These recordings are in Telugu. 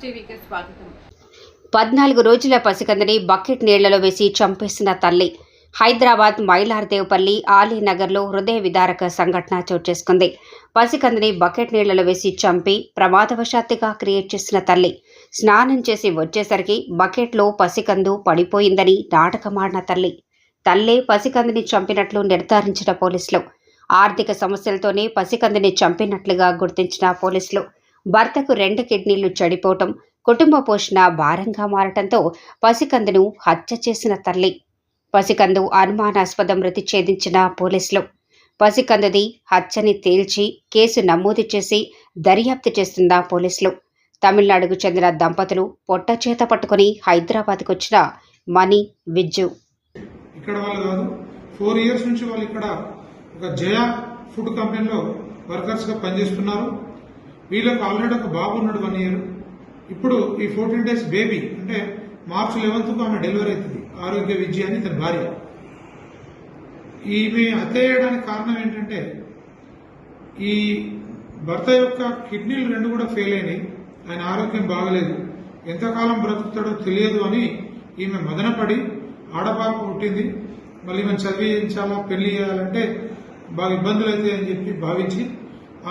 టీవీకి స్వాగతం. 14 రోజుల పసికందుని బకెట్ నీళ్లలో వేసి చంపేసిన తల్లి. హైదరాబాద్ మైలార్దేవ్పల్లి ఆలీనగర్లో హృదయ విదారక సంఘటన చోటు చేసుకుంది. పసికందుని బకెట్ నీళ్లలో వేసి చంపి ప్రమాదవశాత్తుగా క్రియేట్ చేసిన తల్లి. స్నానం చేసి వచ్చేసరికి బకెట్లో పసికందు పడిపోయిందని నాటకమాడిన తల్లే పసికందుని చంపినట్లు నిర్ధారించిన పోలీసులు. ఆర్థిక సమస్యలతోనే పసికందుని చంపినట్లుగా గుర్తించిన పోలీసులు భర్తకు 2 కిడ్నీలు చెడిపోవటం, కుటుంబ పోషణ భారంగా మారటంతో పసికందును హత్య చేసిన తల్లి. పసికందు అనుమానాస్పద మృతి ఛేదించిన పోలీసులు పసికందుది హత్యని తేల్చి కేసు నమోదు చేసి దర్యాప్తు చేస్తున్న పోలీసులు. తమిళనాడుకు చెందిన దంపతులు పొట్ట చేత పట్టుకుని హైదరాబాద్కు వచ్చిన మణి, విజ్జు. ఇక్కడ వాళ్ళు కాదు, 4 years నుంచి వాళ్ళు ఇక్కడ ఒక జయ ఫుడ్ కంపెనీలో వర్కర్స్గా పనిచేస్తున్నారు. వీళ్ళకు ఆల్రెడీ ఒక బాబు ఉన్నాడు 1 year. ఇప్పుడు ఈ 14 days బేబీ అంటే March 11th ఆమె డెలివరీ అవుతుంది. ఆరోగ్య విజయ అని తన భార్య. ఈమె హత్య చేయడానికి కారణం ఏంటంటే ఈ భర్త యొక్క కిడ్నీలు 2 కూడా ఫెయిల్ అయినాయి. ఆయన ఆరోగ్యం బాగలేదు, ఎంతకాలం బ్రతుకుతాడో తెలియదు అని ఈమె మదనపడి ఆడపాప పుట్టింది, మళ్ళీ ఈమెను చదివించాలా, పెళ్లి చేయాలంటే బాగా ఇబ్బందులు అవుతాయని చెప్పి భావించి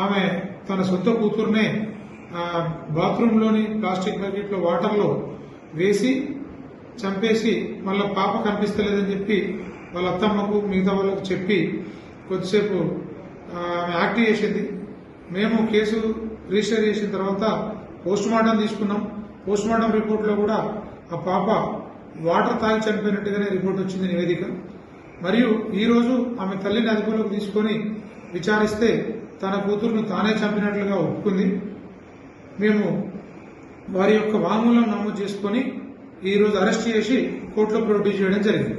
ఆమె తన సొంత కూతురునే బాత్రూంలోని ప్లాస్టిక్ బకెట్లో వాటర్లో వేసి చంపేసి మళ్ళీ పాప కనిపిస్తలేదని చెప్పి వాళ్ళ అత్తమ్మకు మిగతా వాళ్ళకు చెప్పి కొద్దిసేపు ఆమె యాక్ట్ చేసింది. మేము కేసు రిజిస్టర్ చేసిన తర్వాత పోస్టుమార్టం తీసుకున్నాం. పోస్టుమార్టం రిపోర్ట్లో కూడా ఆ పాప వాటర్ తాగి చనిపోయినట్టుగానే రిపోర్ట్ వచ్చింది, నివేదిక. మరియు ఈరోజు ఆమె తల్లిని అదుపులోకి తీసుకొని విచారిస్తే తన కూతురును తానే చంపినట్లుగా ఒప్పుకుంది. మేము వారి యొక్క వాంగ్మూలం నమోదు చేసుకొని ఈరోజు అరెస్ట్ చేసి కోర్టులో ప్రొడ్యూస్ చేయడం జరిగింది.